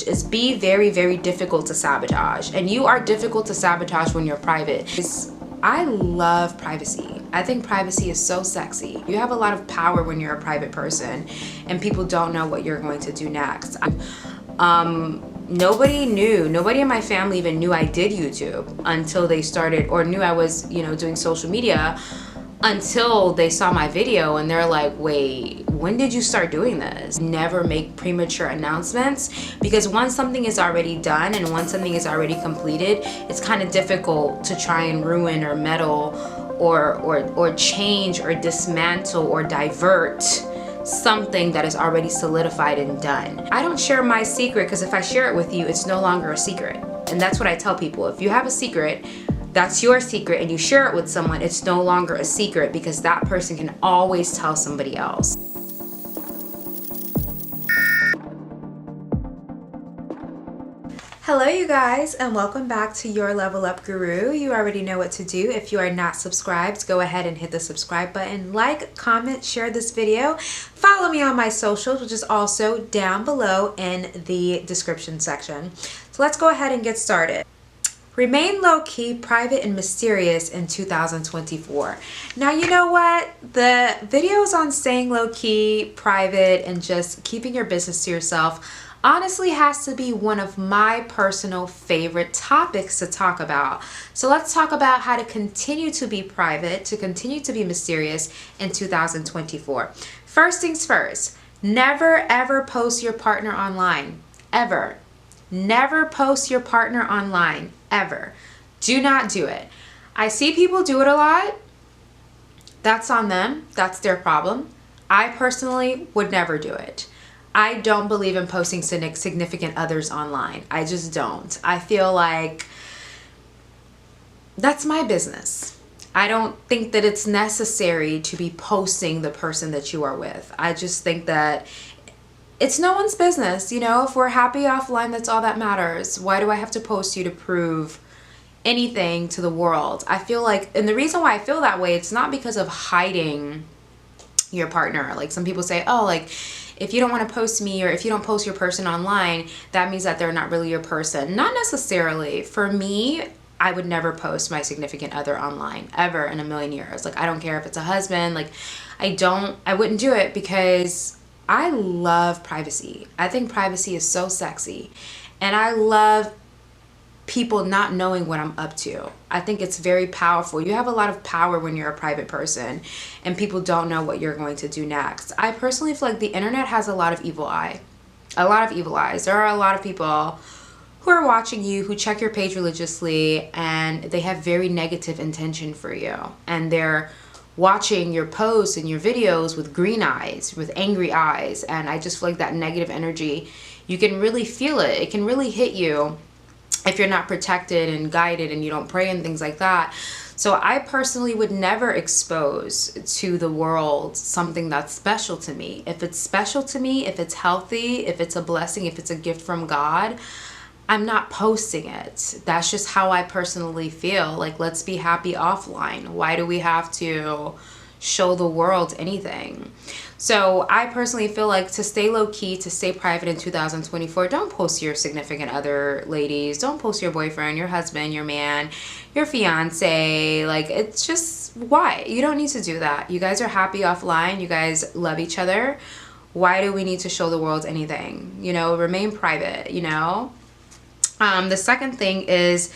is be very, very difficult to sabotage. And you are difficult to sabotage when you're private. I love privacy. I think privacy is so sexy. You have a lot of power when you're a private person and people don't know what you're going to do next. Nobody in my family even knew I did YouTube until they started, or knew I was, doing social media, until they saw my video and they're like, wait, when did you start doing this? Never make premature announcements, because once something is already done and once something is already completed, it's kind of difficult to try and ruin or meddle or change or dismantle or divert something that is already solidified and done. I don't share my secret because if I share it with you, it's no longer a secret. And that's what I tell people. If you have a secret, that's your secret, and you share it with someone, it's no longer a secret, because that person can always tell somebody else. Hello you guys, and welcome back to Your Level Up Guru. You already know what to do. If you are not subscribed, go ahead and hit the subscribe button, like, comment, share this video. Follow me on my socials, which is also down below in the description section. So let's go ahead and get started. Remain low-key, private, and mysterious in 2024. Now, you know what? The videos on staying low-key, private, and just keeping your business to yourself honestly has to be one of my personal favorite topics to talk about. So let's talk about how to continue to be private, to continue to be mysterious in 2024. First things first, never ever post your partner online, ever. Never post your partner online, ever. Do not do it. I see people do it a lot. That's on them. That's their problem. I personally would never do it. I don't believe in posting significant others online. I just don't. I feel like that's my business. I don't think that it's necessary to be posting the person that you are with. I just think that it's no one's business. If we're happy offline, that's all that matters. Why do I have to post you to prove anything to the world? I feel like, and the reason why I feel that way, it's not because of hiding your partner. Like some people say, oh, like if you don't want to post me, or if you don't post your person online, that means that they're not really your person. Not necessarily. For me, I would never post my significant other online, ever in a million years. Like I don't care if it's a husband, like I wouldn't do it, because I love privacy. I think privacy is so sexy, and I love people not knowing what I'm up to. I think it's very powerful. You have a lot of power when you're a private person and people don't know what you're going to do next. I personally feel like the internet has a lot of evil eye. A lot of evil eyes. There are a lot of people who are watching you, who check your page religiously, and they have very negative intention for you. And they're watching your posts and your videos with green eyes, with angry eyes. And I just feel like that negative energy, you can really feel it. It can really hit you if you're not protected and guided and you don't pray and things like that. So I personally would never expose to the world something that's special to me. If it's special to me, if it's healthy, if it's a blessing, if it's a gift from God, I'm not posting it. That's just how I personally feel. Like, let's be happy offline. Why do we have to show the world anything? So I personally feel like to stay low key, to stay private in 2024, don't post your significant other, ladies. Don't post your boyfriend, your husband, your man, your fiance. Like, it's just, why? You don't need to do that. You guys are happy offline. You guys love each other. Why do we need to show the world anything? Remain private, The second thing is,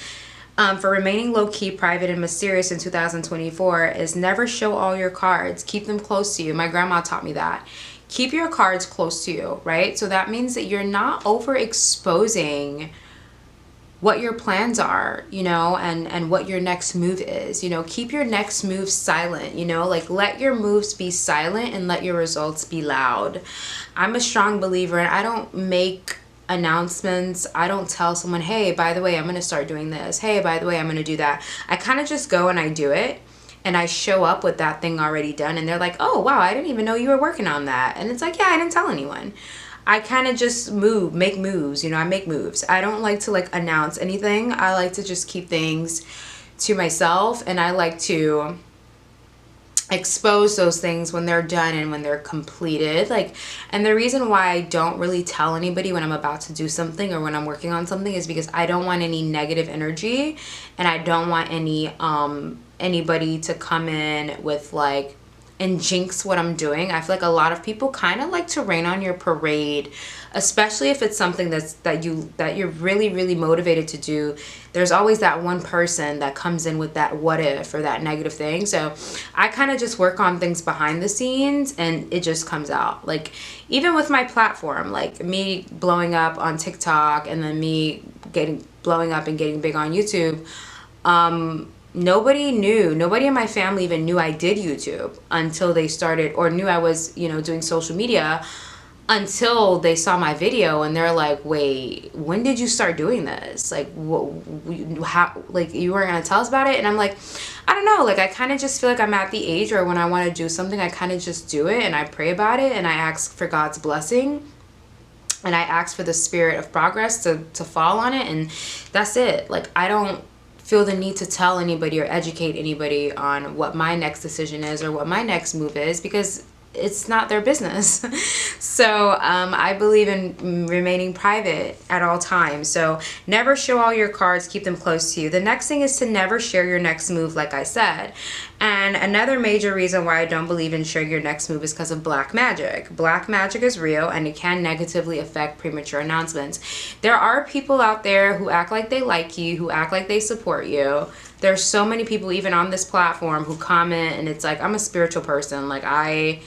for remaining low-key, private, and mysterious in 2024 is never show all your cards. Keep them close to you. My grandma taught me that. Keep your cards close to you, right? So that means that you're not overexposing what your plans are, and what your next move is. Keep your next move silent, like let your moves be silent and let your results be loud. I'm a strong believer, and I don't make announcements. I don't tell someone, hey, by the way, I'm going to start doing this. Hey, by the way, I'm going to do that. I kind of just go and I do it, and I show up with that thing already done, and they're like, oh, wow, I didn't even know you were working on that. And it's like, yeah, I didn't tell anyone. I kind of just make moves. I make moves. I don't like to announce anything. I like to just keep things to myself, and I like to expose those things when they're done and when they're completed. Like, and the reason why I don't really tell anybody when I'm about to do something or when I'm working on something is because I don't want any negative energy, and I don't want anybody to come in with like and jinx what I'm doing. I feel like a lot of people kind of like to rain on your parade, especially if it's something that you're really, really motivated to do. There's always that one person that comes in with that what if or that negative thing. So I kind of just work on things behind the scenes and it just comes out. Like, even with my platform, like me blowing up on TikTok and then me blowing up and getting big on YouTube, nobody in my family even knew I did YouTube until they started, or knew I was, doing social media, until they saw my video and they're like, wait, when did you start doing this? Like, how, like, you weren't gonna tell us about it? And I'm like, I don't know, like, I kind of just feel like I'm at the age where when I want to do something, I kind of just do it and I pray about it and I ask for God's blessing and I ask for the spirit of progress to fall on it, and that's it. Like, I don't feel the need to tell anybody or educate anybody on what my next decision is or what my next move is, because it's not their business. So I believe in remaining private at all times. So never show all your cards, keep them close to you. The next thing is to never share your next move, like I said. And another major reason why I don't believe in sharing your next move is because of black magic. Black magic is real and it can negatively affect premature announcements. There are people out there who act like they like you, who act like they support you. There's so many people even on this platform who comment and it's like, I'm a spiritual person. Like, I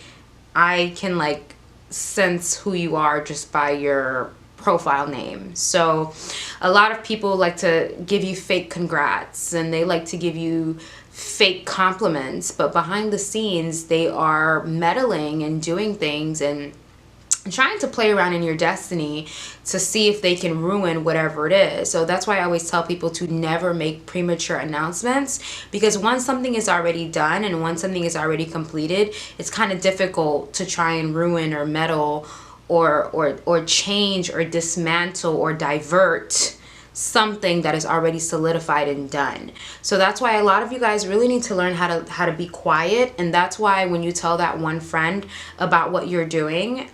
can like sense who you are just by your profile name. So a lot of people like to give you fake congrats and they like to give you fake compliments, but behind the scenes they are meddling and doing things and trying to play around in your destiny to see if they can ruin whatever it is. So that's why I always tell people to never make premature announcements, because once something is already done and once something is already completed, it's kind of difficult to try and ruin or meddle or change or dismantle or divert something that is already solidified and done. So that's why a lot of you guys really need to learn how to be quiet, and that's why when you tell that one friend about what you're doing,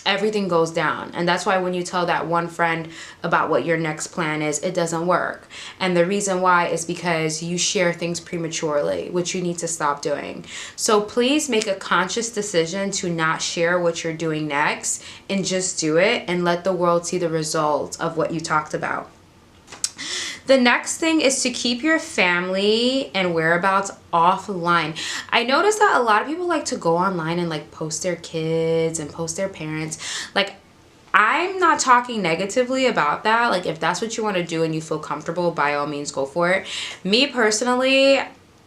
everything goes down. And that's why when you tell that one friend about what your next plan is, it doesn't work. And the reason why is because you share things prematurely, which you need to stop doing. So please make a conscious decision to not share what you're doing next and just do it and let the world see the results of what you talked about. The next thing is to keep your family and whereabouts offline. I noticed that a lot of people like to go online and like post their kids and post their parents. Like, I'm not talking negatively about that. Like, if that's what you want to do and you feel comfortable, by all means go for it. Me personally,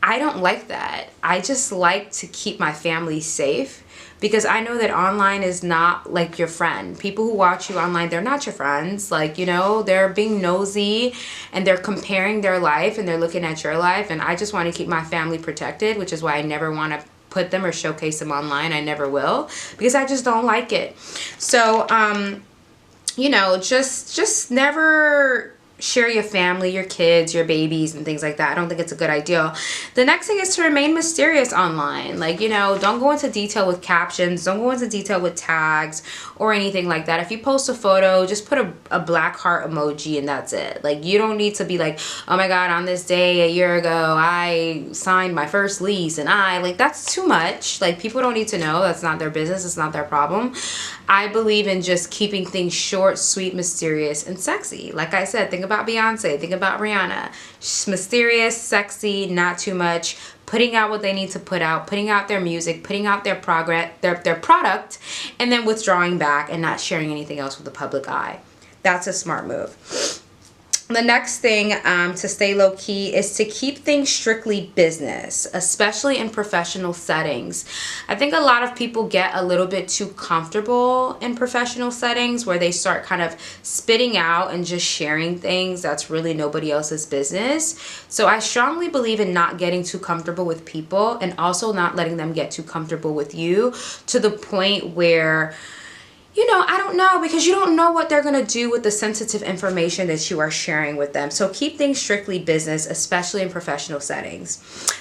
I don't like that. I just like to keep my family safe, because I know that online is not like your friend. People who watch you online, they're not your friends. Like, they're being nosy and they're comparing their life and they're looking at your life. And I just want to keep my family protected, which is why I never want to put them or showcase them online. I never will, because I just don't like it. So, just never share your family, your kids, your babies, and things like that. I don't think it's a good idea. The next thing is to remain mysterious online. Like, don't go into detail with captions. Don't go into detail with tags or anything like that. If you post a photo, just put a black heart emoji and that's it. Like, you don't need to be like, oh my God, on this day a year ago, I signed my first lease and that's too much. Like, people don't need to know. That's not their business. It's not their problem. I believe in just keeping things short, sweet, mysterious, and sexy. Like I said, think about Beyonce, think about Rihanna. Mysterious, sexy, not too much, putting out what they need to put out, putting out their music, putting out their progress, their product, and then withdrawing back and not sharing anything else with the public eye. That's a smart move. The next thing to stay low key is to keep things strictly business, especially in professional settings. I think a lot of people get a little bit too comfortable in professional settings where they start kind of spitting out and just sharing things that's really nobody else's business. So I strongly believe in not getting too comfortable with people and also not letting them get too comfortable with you, to the point where I don't know, because you don't know what they're going to do with the sensitive information that you are sharing with them. So keep things strictly business, especially in professional settings.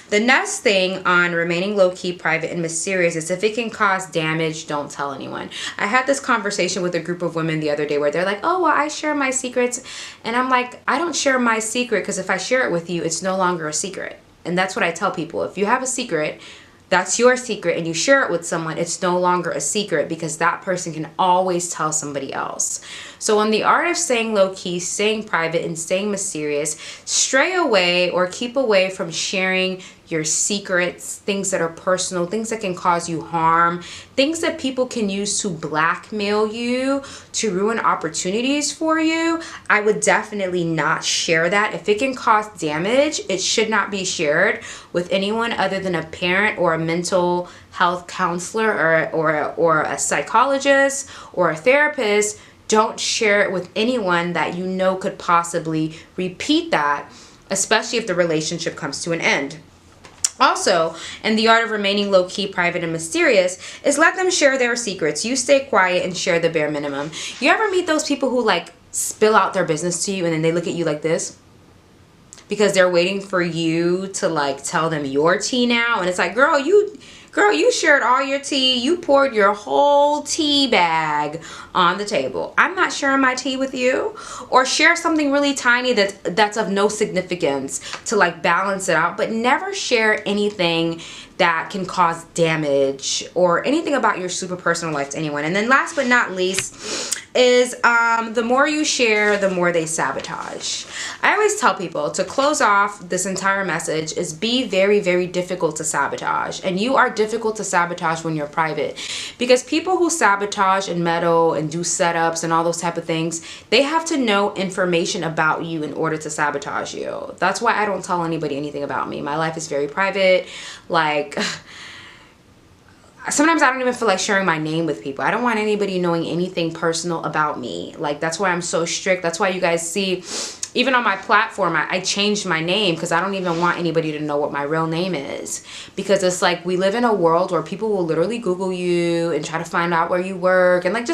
The next thing on remaining low-key, private, and mysterious is if it can cause damage, don't tell anyone. I had this conversation with a group of women the other day where they're like, oh, well, I share my secrets. And I'm like, I don't share my secret, because if I share it with you, it's no longer a secret. And that's what I tell people. If you have a secret, that's your secret, and you share it with someone, it's no longer a secret, because that person can always tell somebody else. So on the art of staying low-key, staying private, and staying mysterious, stray away or keep away from sharing your secrets, things that are personal, things that can cause you harm, things that people can use to blackmail you, to ruin opportunities for you. I would definitely not share that. If it can cause damage, it should not be shared with anyone other than a parent or a mental health counselor or a psychologist or a therapist. Don't share it with anyone that you know could possibly repeat that, especially if the relationship comes to an end. Also, in the art of remaining low-key, private, and mysterious, is let them share their secrets. You stay quiet and share the bare minimum. You ever meet those people who like spill out their business to you and then they look at you like this? Because they're waiting for you to like tell them your tea now. And it's like, girl, you shared all your tea. You poured your whole tea bag on the table. I'm not sharing my tea with you. Or share something really tiny that's of no significance to like balance it out. But never share anything that can cause damage or anything about your super personal life to anyone. And then last but not least is the more you share, the more they sabotage. I always tell people to close off this entire message is be very, very difficult to sabotage. And you are difficult to sabotage when you're private, because people who sabotage and meddle and do setups and all those type of things, they have to know information about you in order to sabotage you. That's why I don't tell anybody anything about me. My life is very private. Like, sometimes I don't even feel like sharing my name with people. I don't want anybody knowing anything personal about me. Like, that's why I'm so strict. That's why you guys see, even on my platform, I changed my name, because I don't even want anybody to know what my real name is. Because it's like, we live in a world where people will literally Google you and try to find out where you work. And like,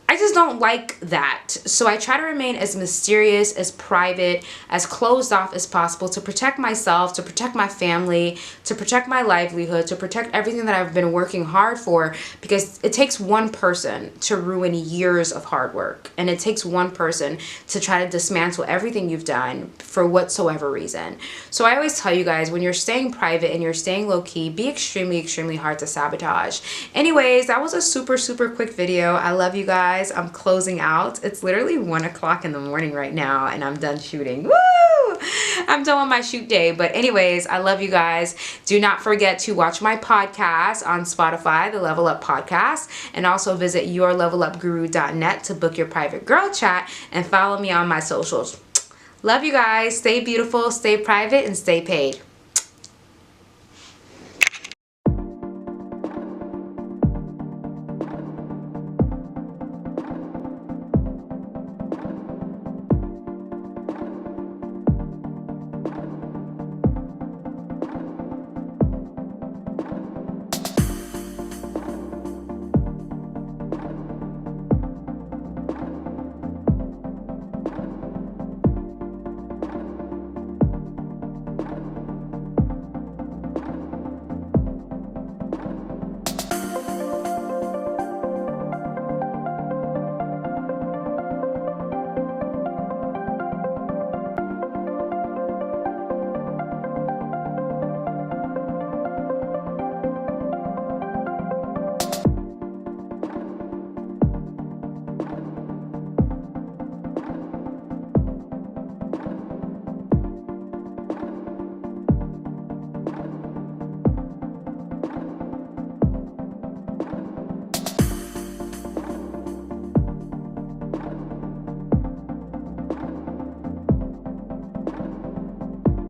I just don't like that. So I try to remain as mysterious, as private, as closed off as possible to protect myself, to protect my family, to protect my livelihood, to protect everything that I've been working hard for, because it takes one person to ruin years of hard work. And it takes one person to try to dismantle everything you've done for whatsoever reason. So I always tell you guys, when you're staying private and you're staying low key, be extremely, extremely hard to sabotage. Anyways, that was a super, super quick video. I love you guys. I'm closing out. It's literally 1 o'clock in the morning right now and I'm done shooting. Woo! I'm done with my shoot day. But anyways, I love you guys. Do not forget to watch my podcast on Spotify, the Level Up Podcast, and also visit yourlevelupguru.net to book your private girl chat and follow me on my socials. Love you guys. Stay beautiful, stay private, and stay paid.